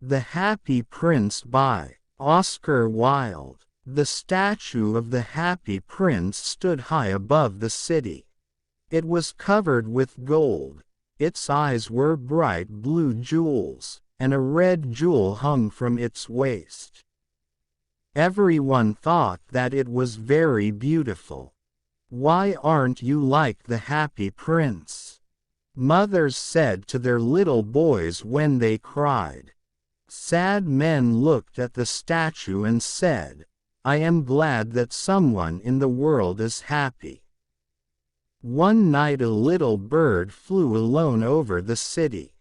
The Happy Prince by Oscar Wilde. The statue of the Happy Prince stood high above the city. It was covered with gold, its eyes were bright blue jewels, and a red jewel hung from its waist. Everyone thought that it was very beautiful. "Why aren't you like the Happy Prince?" mothers said to their little boys when they cried. Sad men looked at the statue and said, "I am glad that someone in the world is happy." One night a little bird flew alone over the city.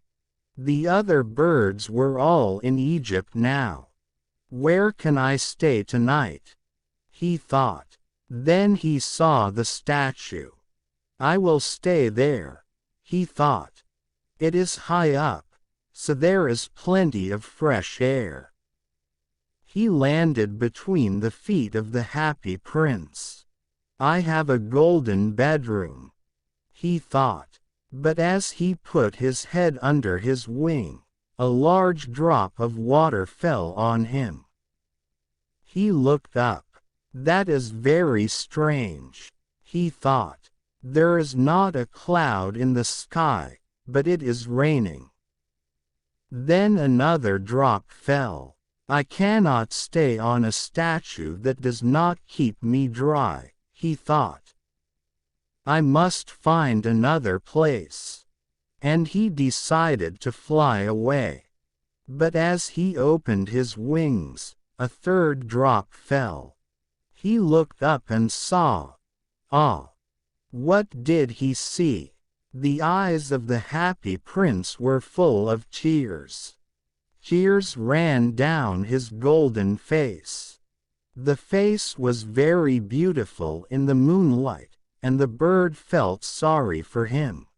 The other birds were all in Egypt now. "Where can I stay tonight?" he thought. Then he saw the statue. "I will stay there," he thought. "It is high up, so there is plenty of fresh air." He landed between the feet of the Happy Prince. "I have a golden bedroom," he thought. But as he put his head under his wing, a large drop of water fell on him. He looked up. "That is very strange," he thought. "There is not a cloud in the sky, but it is raining." Then another drop fell. "I cannot stay on a statue that does not keep me dry," he thought. "I must find another place." And he decided to fly away. But as he opened his wings, a third drop fell. He looked up and saw. What did he see? The eyes of the Happy Prince were full of tears. Tears ran down his golden face. The face was very beautiful in the moonlight, and the bird felt sorry for him.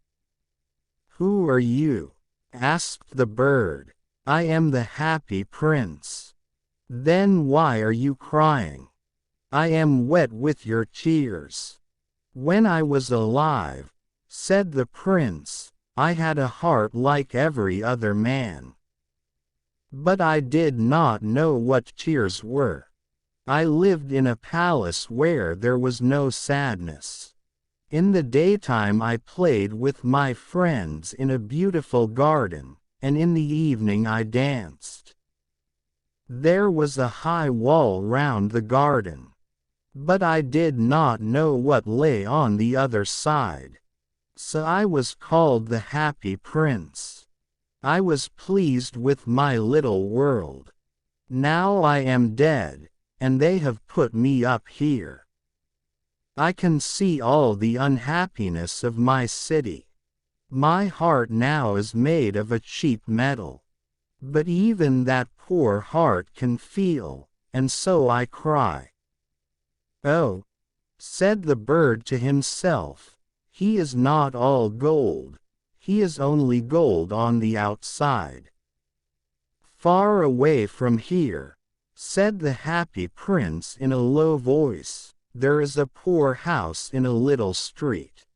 "Who are you?" asked the bird. "I am the Happy Prince." "Then why are you crying?" "I am wet with your tears." "When I was alive," said the prince, "I had a heart like every other man. But I did not know what tears were. I lived in a palace where there was no sadness. In the daytime I played with my friends in a beautiful garden, and in the evening I danced. There was a high wall round the garden. But I did not know what lay on the other side. So I was called the Happy Prince. I was pleased with my little world. Now I am dead, and they have put me up here. I can see all the unhappiness of my city. My heart now is made of a cheap metal. But even that poor heart can feel, and so I cry." "Oh," said the bird to himself, "he is not all gold. He is only gold on the outside." "Far away from here," said the Happy Prince in a low voice, "there is a poor house in a little street.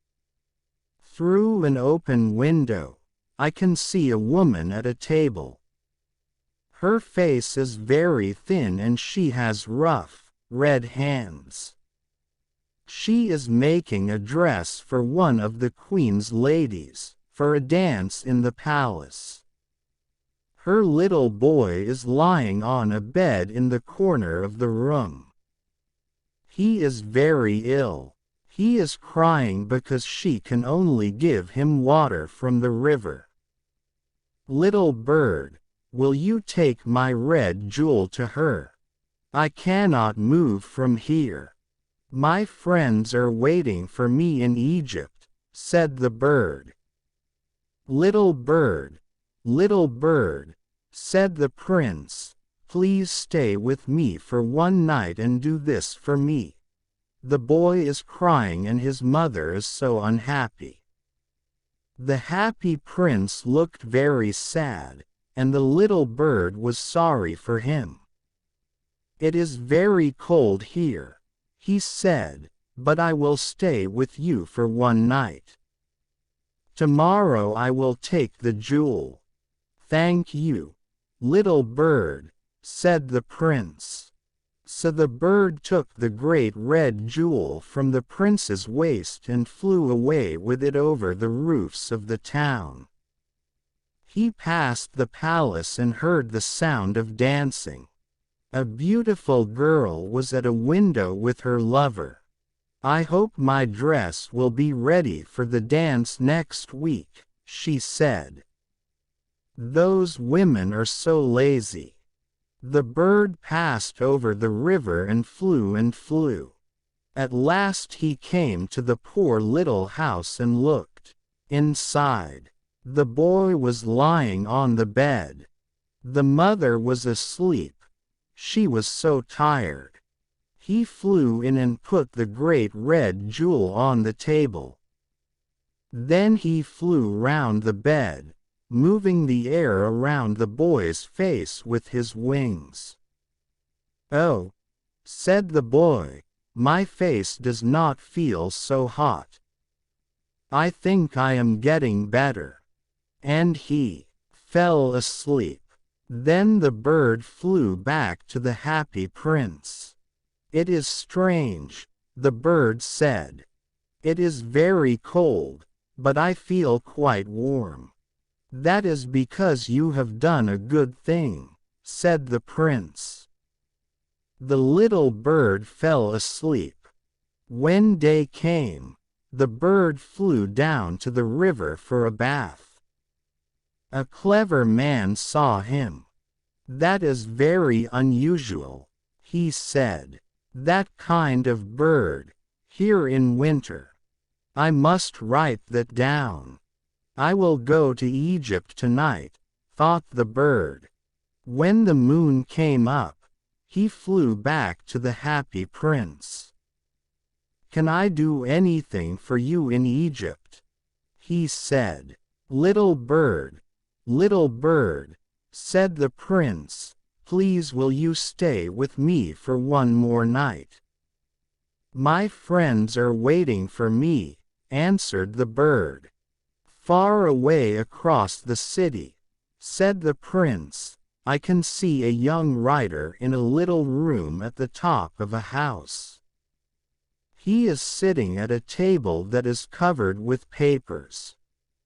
Through an open window, I can see a woman at a table. Her face is very thin and she has rough, red hands. She is making a dress for one of the queen's ladies, for a dance in the palace. Her little boy is lying on a bed in the corner of the room. He is very ill. He is crying because she can only give him water from the river. Little bird, will you take my red jewel to her? I cannot move from here. My friends are waiting for me in Egypt," said the bird. Little bird," said the prince, "please stay with me for one night and do this for me. The boy is crying and his mother is so unhappy." The Happy Prince looked very sad, and the little bird was sorry for him. "It is very cold here," he said, "but I will stay with you for one night. Tomorrow I will take the jewel." "Thank you," "Little bird," said the prince. So the bird took the great red jewel from the prince's waist and flew away with it over the roofs of the town. He passed the palace and heard the sound of dancing. A beautiful girl was at a window with her lover. "I hope my dress will be ready for the dance next week," she said. "Those women are so lazy." The bird passed over the river and flew and flew. At last he came to the poor little house and looked. Inside, the boy was lying on the bed. The mother was asleep. She was so tired. He flew in and put the great red jewel on the table. Then he flew round the bed, moving the air around the boy's face with his wings. "Oh," said the boy, "my face does not feel so hot. I think I am getting better." And he fell asleep. Then the bird flew back to the happy prince. "It is strange," the bird said. "It is very cold, but I feel quite warm." "That is because you have done a good thing," said the prince. The little bird fell asleep. When day came, the bird flew down to the river for a bath. A clever man saw him. "That is very unusual," he said. "That kind of bird, here in winter. I must write that down. I will go to Egypt tonight," thought the bird. When the moon came up, he flew back to the happy prince. "Can I do anything for you in Egypt?" he said. Little bird," said the prince, "please will you stay with me for one more night?" "My friends are waiting for me," answered the bird. "Far away across the city," said the prince, "I can see a young writer in a little room at the top of a house. He is sitting at a table that is covered with papers.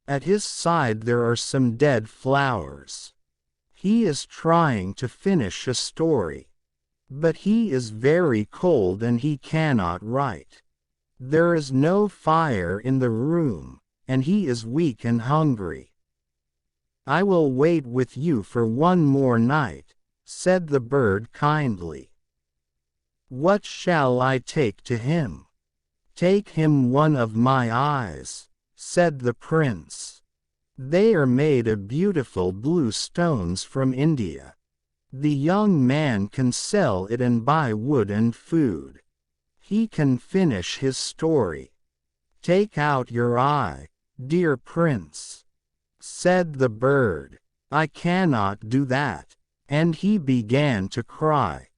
At his side there are some dead flowers. He is trying to finish a story. But he is very cold and he cannot write. There is no fire in the room, and he is weak and hungry. I will wait with you for one more night," said the bird kindly. "What shall I take to him?" "Take him one of my eyes," said the prince. "They are made of beautiful blue stones from India. The young man can sell it and buy wood and food. He can finish his story." "Take out your eye, dear prince," said the bird. "I cannot do that," and he began to cry.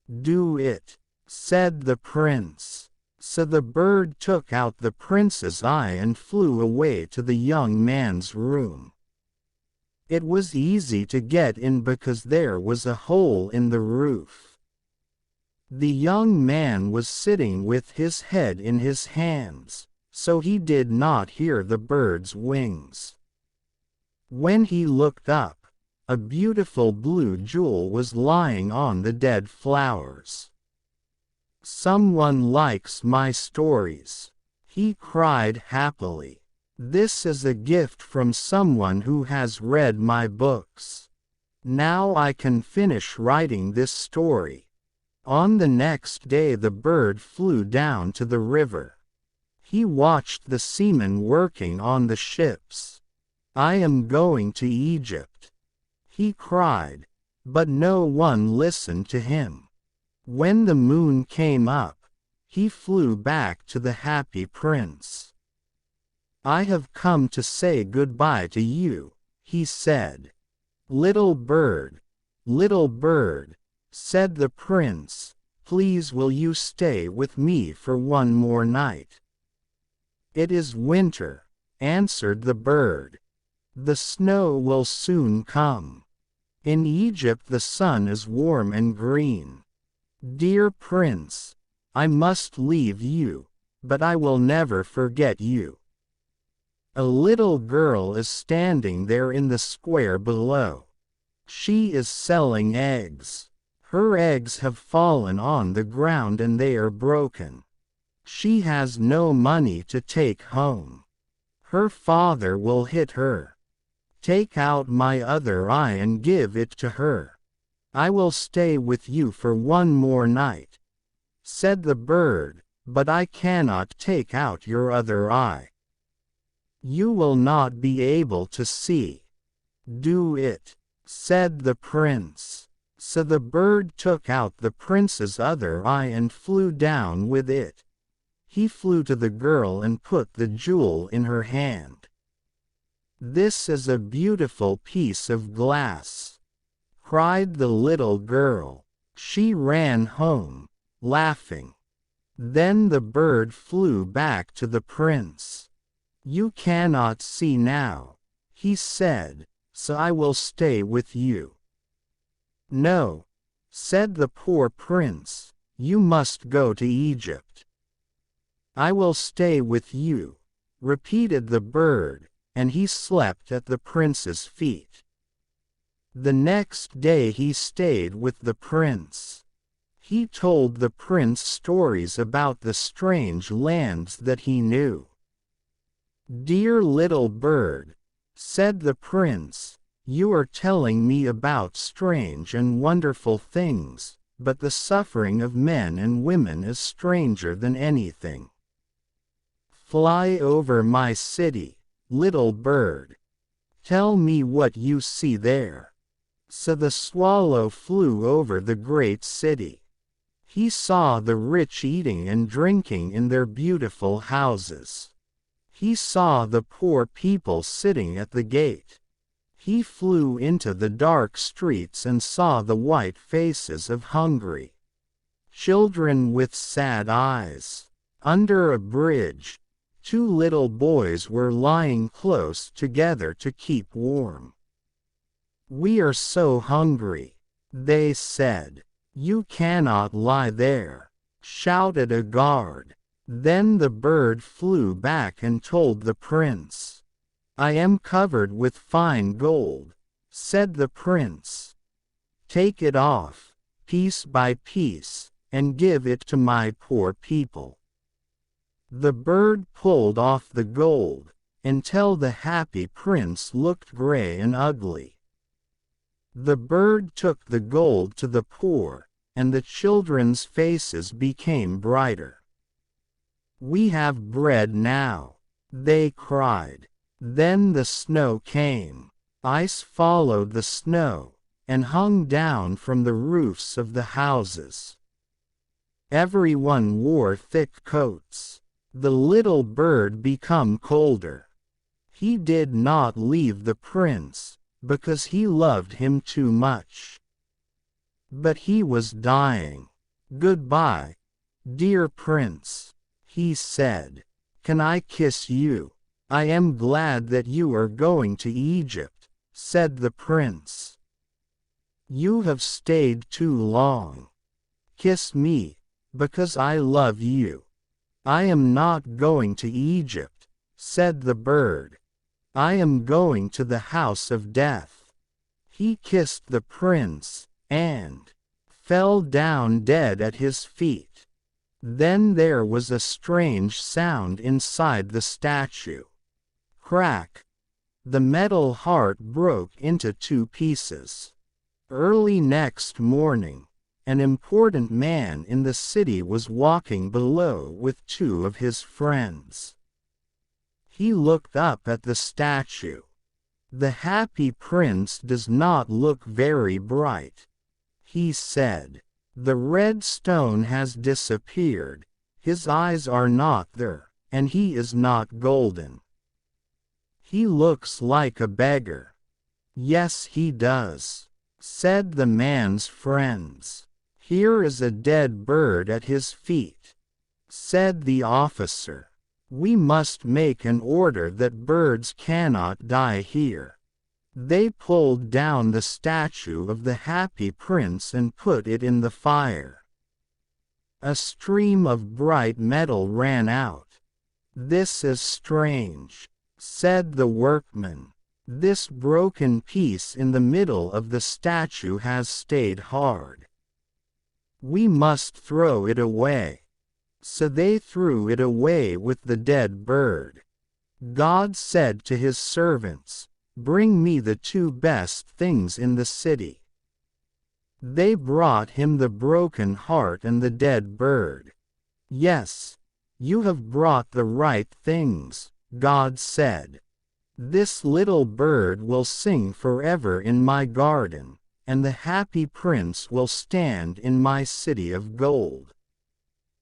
"Do it," said the prince. So the bird took out the prince's eye and flew away to the young man's room. It was easy to get in because there was a hole in the roof. The young man was sitting with his head in his hands, so he did not hear the bird's wings. When he looked up, a beautiful blue jewel was lying on the dead flowers. "Someone likes my stories," he cried happily. "This is a gift from someone who has read my books. Now I can finish writing this story." On the next day the bird flew down to the river. He watched the seamen working on the ships. "I am going to Egypt," he cried, but no one listened to him. When the moon came up, he flew back to the happy prince. "I have come to say goodbye to you," he said. Little bird," said the prince, "please will you stay with me for one more night?" "It is winter," answered the bird. "The snow will soon come." In Egypt the sun is warm and green. Dear Prince, I must leave you, but I will never forget you. A little girl is standing there in the square below. She is selling eggs. Her eggs have fallen on the ground and they are broken. She has no money to take home. Her father will hit her. Take out my other eye and give it to her. I will stay with you for one more night, said the bird, but I cannot take out your other eye. You will not be able to see. Do it, said the prince. So the bird took out the prince's other eye and flew down with it. He flew to the girl and put the jewel in her hand. This is a beautiful piece of glass, cried the little girl. She ran home, laughing. Then the bird flew back to the prince. You cannot see now, he said, so I will stay with you. No, said the poor prince, you must go to Egypt. I will stay with you, repeated the bird, and he slept at the prince's feet. The next day he stayed with the prince. He told the prince stories about the strange lands that he knew. Dear little bird, said the prince, you are telling me about strange and wonderful things, but the suffering of men and women is stranger than anything. Fly over my city, little bird. Tell me what you see there. So the swallow flew over the great city. He saw the rich eating and drinking in their beautiful houses. He saw the poor people sitting at the gate. He flew into the dark streets and saw the white faces of hungry children with sad eyes. Under a bridge, two little boys were lying close together to keep warm. We are so hungry, they said. You cannot lie there, shouted a guard. Then the bird flew back and told the prince. I am covered with fine gold, said the prince. Take it off, piece by piece, and give it to my poor people. The bird pulled off the gold, until the happy prince looked gray and ugly. The bird took the gold to the poor, and the children's faces became brighter. We have bread now, they cried. Then the snow came. Ice followed the snow, and hung down from the roofs of the houses. Everyone wore thick coats. The little bird became colder. He did not leave the prince, because he loved him too much. But he was dying. Goodbye, dear prince, he said. Can I kiss you? I am glad that you are going to Egypt, said the prince. You have stayed too long. Kiss me, because I love you. I am not going to Egypt, said the bird. I am going to the house of death. He kissed the prince, and fell down dead at his feet. Then there was a strange sound inside the statue. Crack! The metal heart broke into two pieces. Early next morning, an important man in the city was walking below with two of his friends. He looked up at the statue. The happy prince does not look very bright, he said. The red stone has disappeared, his eyes are not there, and he is not golden. He looks like a beggar. Yes, he does, said the man's friends. Here is a dead bird at his feet, said the officer. We must make an order that birds cannot die here. They pulled down the statue of the happy prince and put it in the fire. A stream of bright metal ran out. "This is strange," said the workman. "This broken piece in the middle of the statue has stayed hard. We must throw it away." So they threw it away with the dead bird. God said to his servants, "Bring me the two best things in the city." They brought him the broken heart and the dead bird. "Yes, you have brought the right things," God said. "This little bird will sing forever in my garden, and the happy prince will stand in my city of gold."